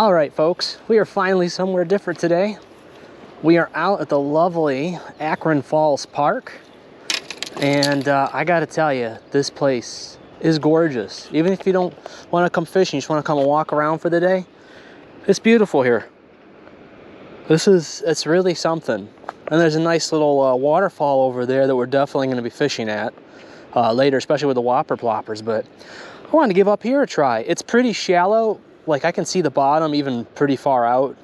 All right, folks, we are finally somewhere different today. We are out at the lovely Akron Falls Park. And I gotta tell you, this place is gorgeous. Even if you don't want to come fishing, you just want to come and walk around for the day, it's beautiful here. It's really something. And there's a nice little waterfall over there that we're definitely going to be fishing at later, especially with the whopper ploppers. But I wanted to give up here a try. It's pretty shallow. Like, I can see the bottom even pretty far out.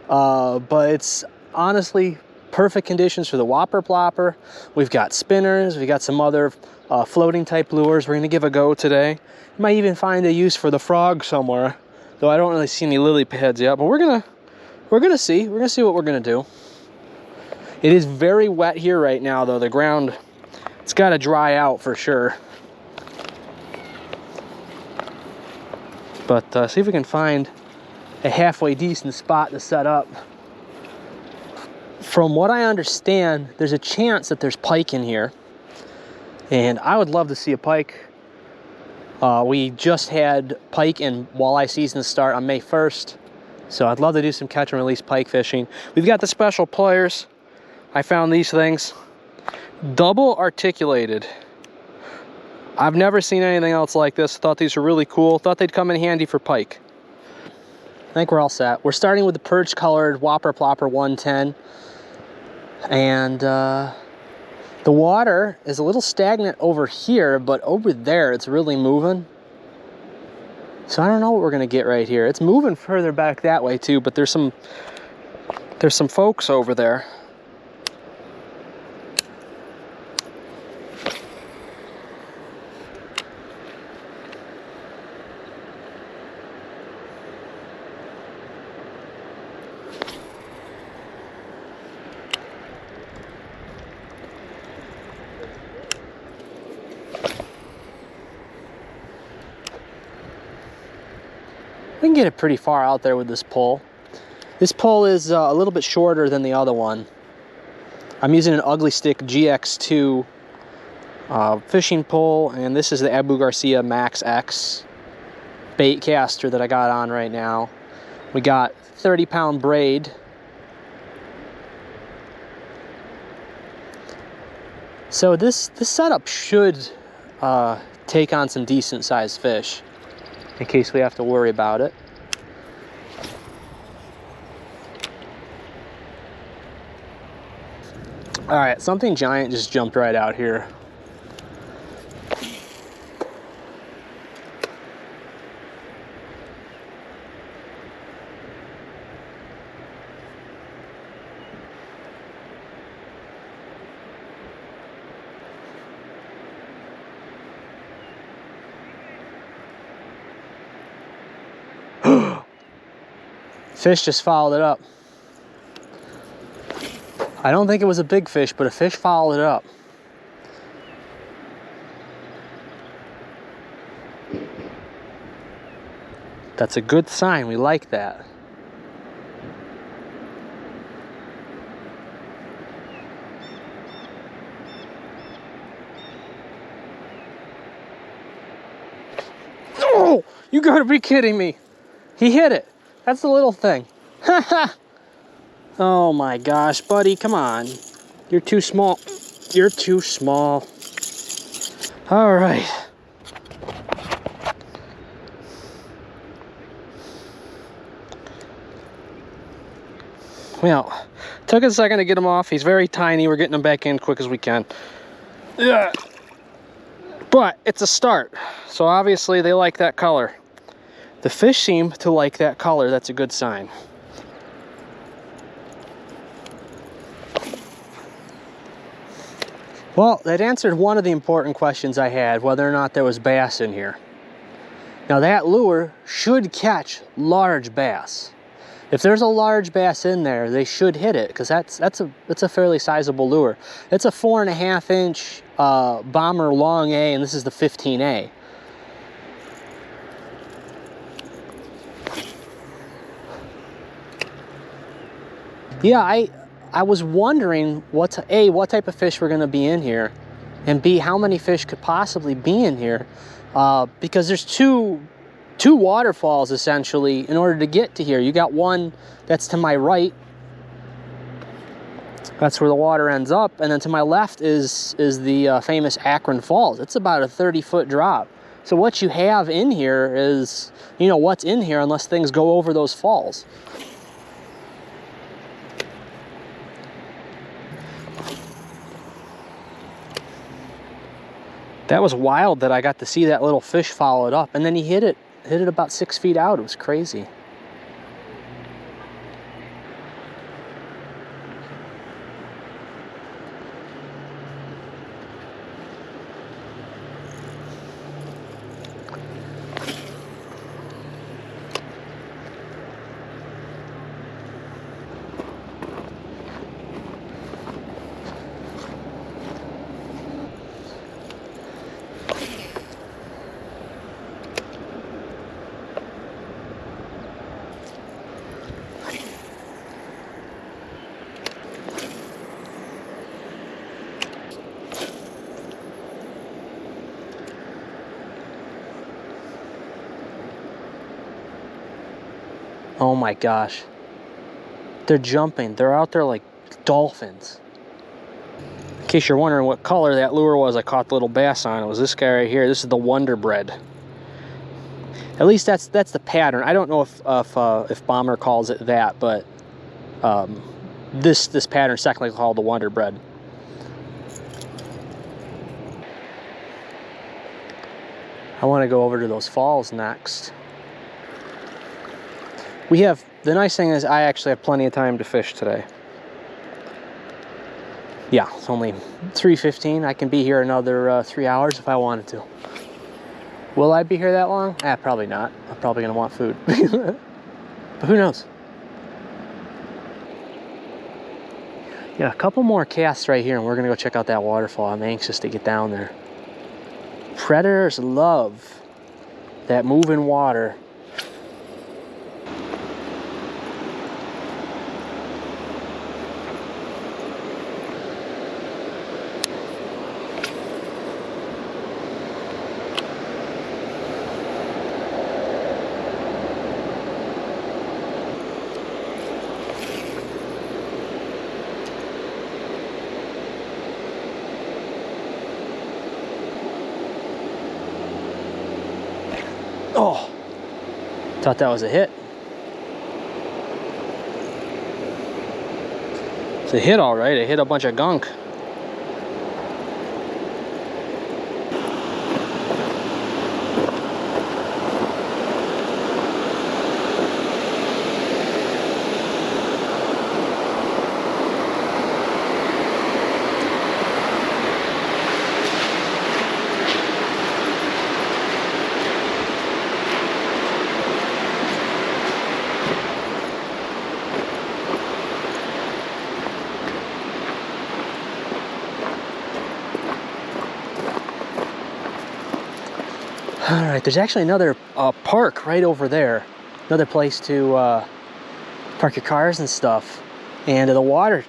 But it's honestly perfect conditions for the whopper plopper. We've got spinners. We got some other floating type lures we're going to give a go today. Might even find a use for the frog somewhere, though I don't really see any lily pads yet. But we're gonna see. We're gonna see what we're gonna do. It is very wet here right now, though. The ground, it's got to dry out for sure. But see if we can find a halfway decent spot to set up. From what I understand, there's a chance that there's pike in here, and I would love to see a pike. We just had pike and walleye season start on May 1st, so I'd love to do some catch and release pike fishing. We've got the special pliers. I found these things, double articulated. I've never seen anything else like this. Thought these were really cool. Thought they'd come in handy for pike. I think we're all set. We're starting with the perch colored whopper plopper 110. And the water is a little stagnant over here, but over there it's really moving. So I don't know what we're gonna get right here. It's moving further back that way too, but there's some folks over there. We can get it pretty far out there with this pole. This pole is a little bit shorter than the other one. I'm using an Ugly Stick GX2 fishing pole, and this is the Abu Garcia Max X bait caster that I got on right now. We got 30-pound braid. So this setup should take on some decent sized fish, in case we have to worry about it. All right, something giant just jumped right out here. Fish just followed it up. I don't think it was a big fish, but a fish followed it up. That's a good sign. We like that. Oh, you gotta be kidding me. He hit it. That's the little thing. Oh my gosh, buddy, come on. You're too small. You're too small. All right. Well, took a second to get him off. He's very tiny. We're getting him back in quick as we can. Yeah. But it's a start. So obviously they like that color. The fish seem to like that color. That's a good sign. Well, that answered one of the important questions I had, whether or not there was bass in here. Now that lure should catch large bass. If there's a large bass in there, they should hit it, because that's a fairly sizable lure. It's a 4.5-inch bomber long A, and this is the 15A. Yeah, I was wondering what type of fish were going to be in here, and B, how many fish could possibly be in here, because there's two two waterfalls essentially in order to get to here. You got one that's to my right. That's where the water ends up, and then to my left is the famous Akron Falls. It's about a 30-foot drop. So what you have in here is, you know, what's in here unless things go over those falls. That was wild that I got to see that little fish follow it up, and then he hit it about 6 feet out. It was crazy. Oh my gosh. They're jumping. They're out there like dolphins. In case you're wondering what color that lure was I caught the little bass on, it was this guy right here. This is the Wonder Bread. At least that's the pattern. I don't know if Bomber calls it that, but this pattern is technically called the Wonder Bread. I want to go over to those falls next. The nice thing is I actually have plenty of time to fish today. Yeah, it's only 3:15. I can be here another 3 hours if I wanted to. Will I be here that long? Probably not. I'm probably gonna want food. But who knows? Yeah, a couple more casts right here and we're gonna go check out that waterfall. I'm anxious to get down there. Predators love that moving water. Oh, thought that was a hit. It's a hit, all right. It hit a bunch of gunk. All right, there's actually another park right over there. Another place to park your cars and stuff. And the water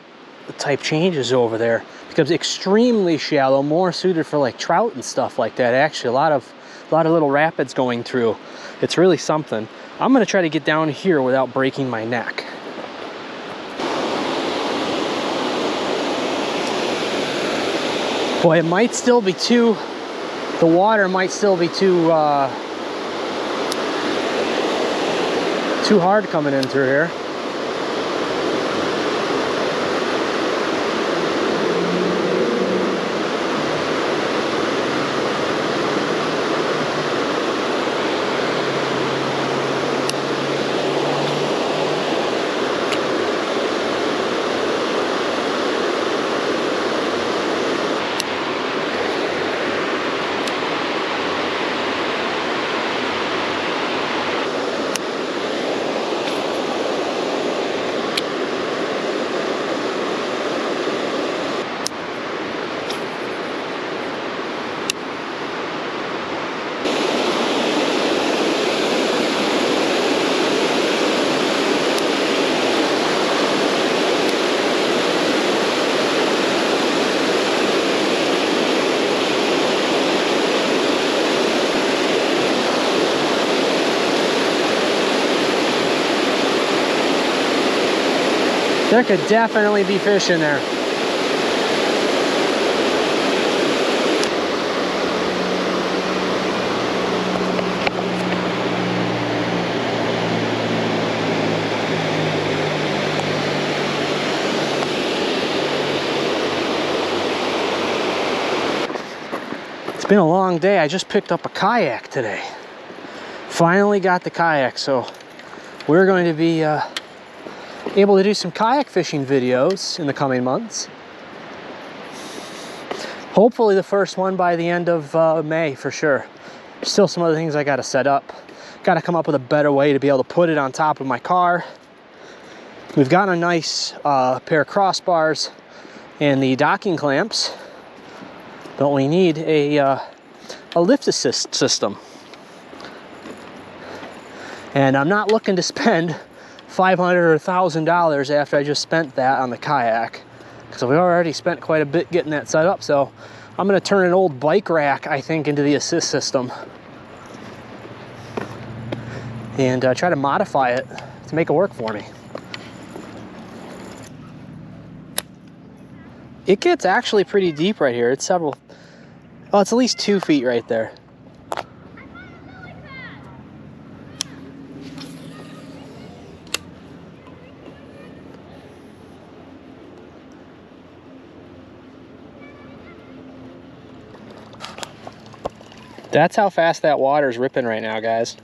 type changes over there. It becomes extremely shallow, more suited for like trout and stuff like that. Actually, a lot of little rapids going through. It's really something. I'm gonna try to get down here without breaking my neck. Boy, it might still be too, the water might still be too hard coming in through here. There could definitely be fish in there. It's been a long day. I just picked up a kayak today. Finally got the kayak, so we're going to be able to do some kayak fishing videos in the coming months. Hopefully the first one by the end of May for sure. Still some other things I got to set up. Got to come up with a better way to be able to put it on top of my car. We've got a nice pair of crossbars and the docking clamps, but we need a lift assist system. And I'm not looking to spend $500 or $1,000 after I just spent that on the kayak, because we've already spent quite a bit getting that set up. So I'm going to turn an old bike rack, I think, into the assist system and try to modify it to make it work for me. It gets actually pretty deep right here. It's several, well, it's at least 2 feet right there. That's how fast that water's ripping right now, guys.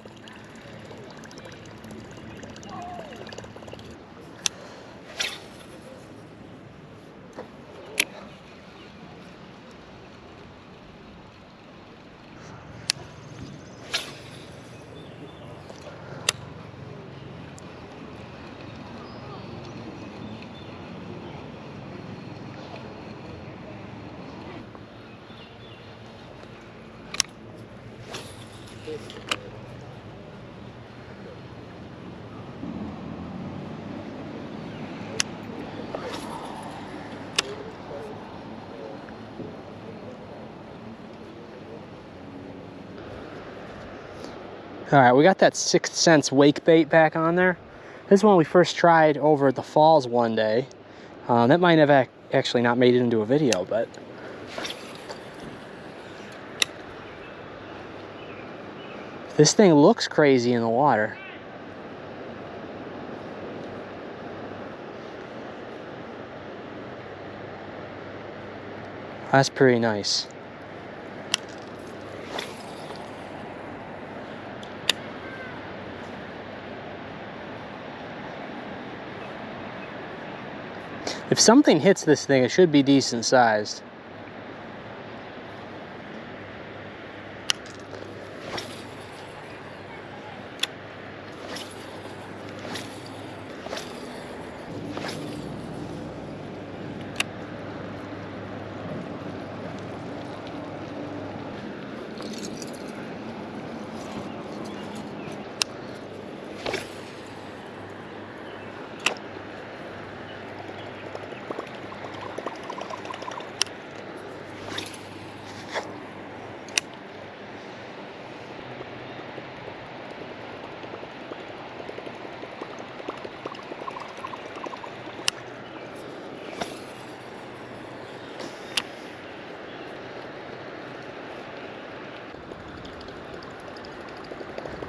All right, we got that 6th Sense wake bait back on there. This is one we first tried over at the falls one day. That might have actually not made it into a video, but this thing looks crazy in the water. That's pretty nice. If something hits this thing, it should be decent sized.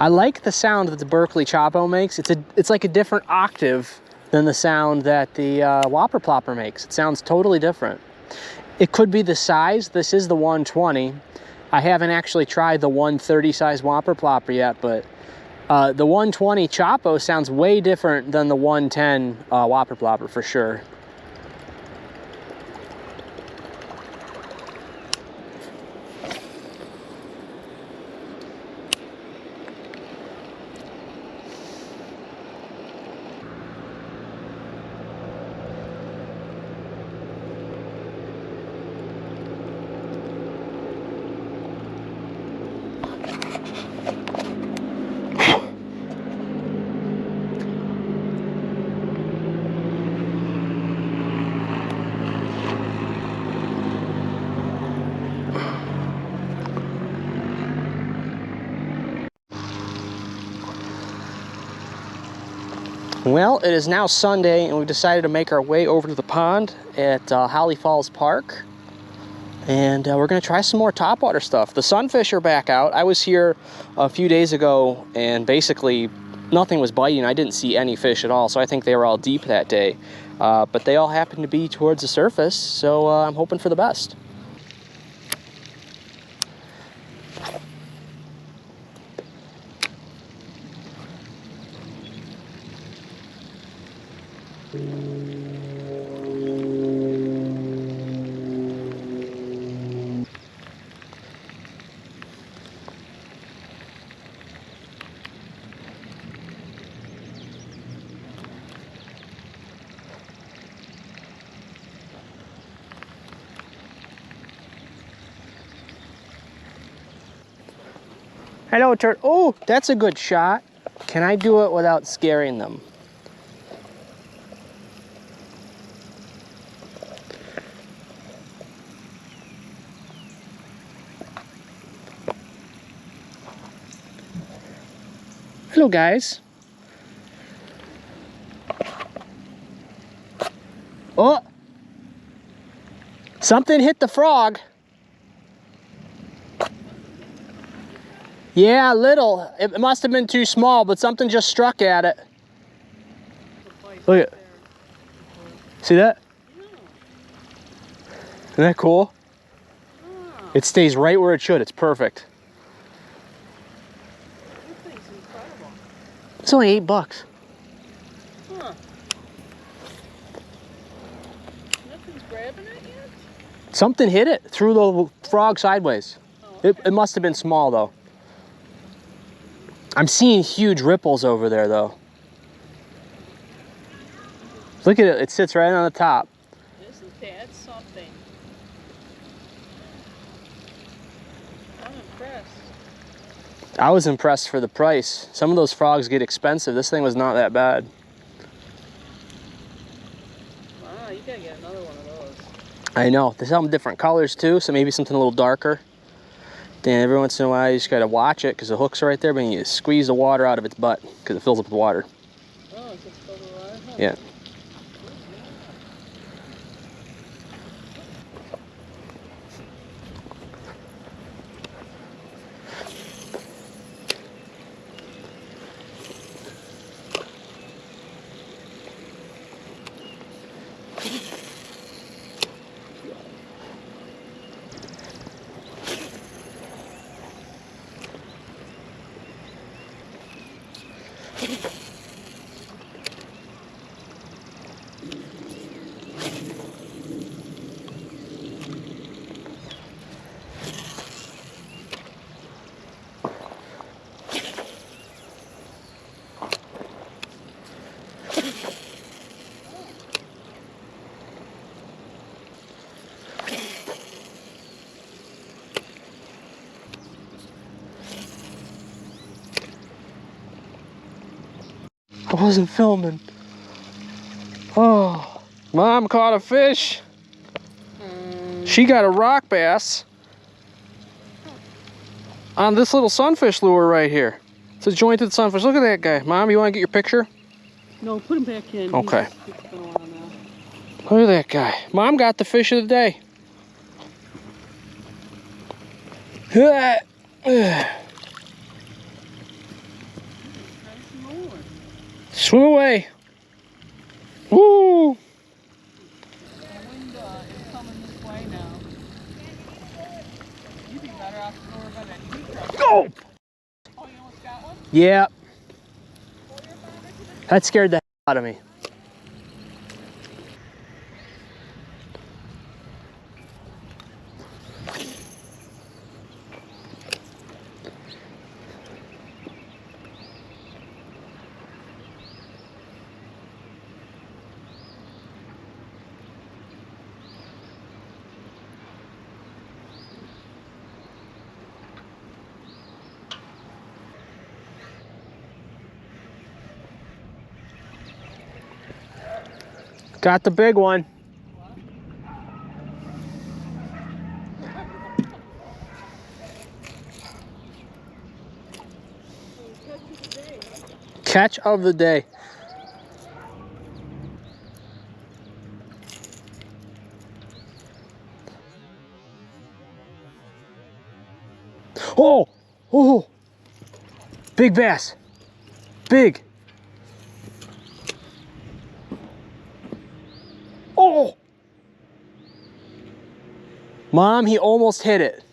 I like the sound that the Berkeley Chopo makes. It's like a different octave than the sound that the Whopper Plopper makes. It sounds totally different. It could be the size. This is the 120. I haven't actually tried the 130 size Whopper Plopper yet, but the 120 Chopo sounds way different than the 110 Whopper Plopper for sure. Well, it is now Sunday, and we've decided to make our way over to the pond at Akron Falls Park. And we're going to try some more topwater stuff. The sunfish are back out. I was here a few days ago, and basically nothing was biting. I didn't see any fish at all, so I think they were all deep that day. But they all happened to be towards the surface, so I'm hoping for the best. Hello, turtle. Oh, that's a good shot. Can I do it without scaring them? Hello, guys. Oh, something hit the frog. Yeah, a little. It must have been too small, but something just struck at it. Look at it. See that? Isn't that cool? It stays right where it should. It's perfect. This thing's incredible. It's only $8. Huh. Nothing's grabbing it yet? Something hit it, threw the frog sideways. Oh, okay. It must have been small, though. I'm seeing huge ripples over there, though. Look at it. It sits right on the top. Isn't that something? I'm impressed. I was impressed for the price. Some of those frogs get expensive. This thing was not that bad. Wow, you gotta get another one of those. I know. They sell them different colors, too, so maybe something a little darker. Then every once in a while, you just gotta watch it because the hook's right there, but you squeeze the water out of its butt because it fills up with water. Oh, is it filled with water? Huh. Yeah. I wasn't filming. Oh, Mom caught a fish. She got a rock bass on this little sunfish lure right here. It's a jointed sunfish. Look at that guy. Mom, you want to get your picture? No, put him back in. Okay. He's been a while now. Look at that guy. Mom got the fish of the day. Swim away. Woo! The wind is coming this way now. You'd be better off to go by that heat truck. Go! Oh, you almost got one? Yeah. That scared the hell out of me. Got the big one. Catch of the day. Oh, oh, big bass, big. Oh, Mom, he almost hit it.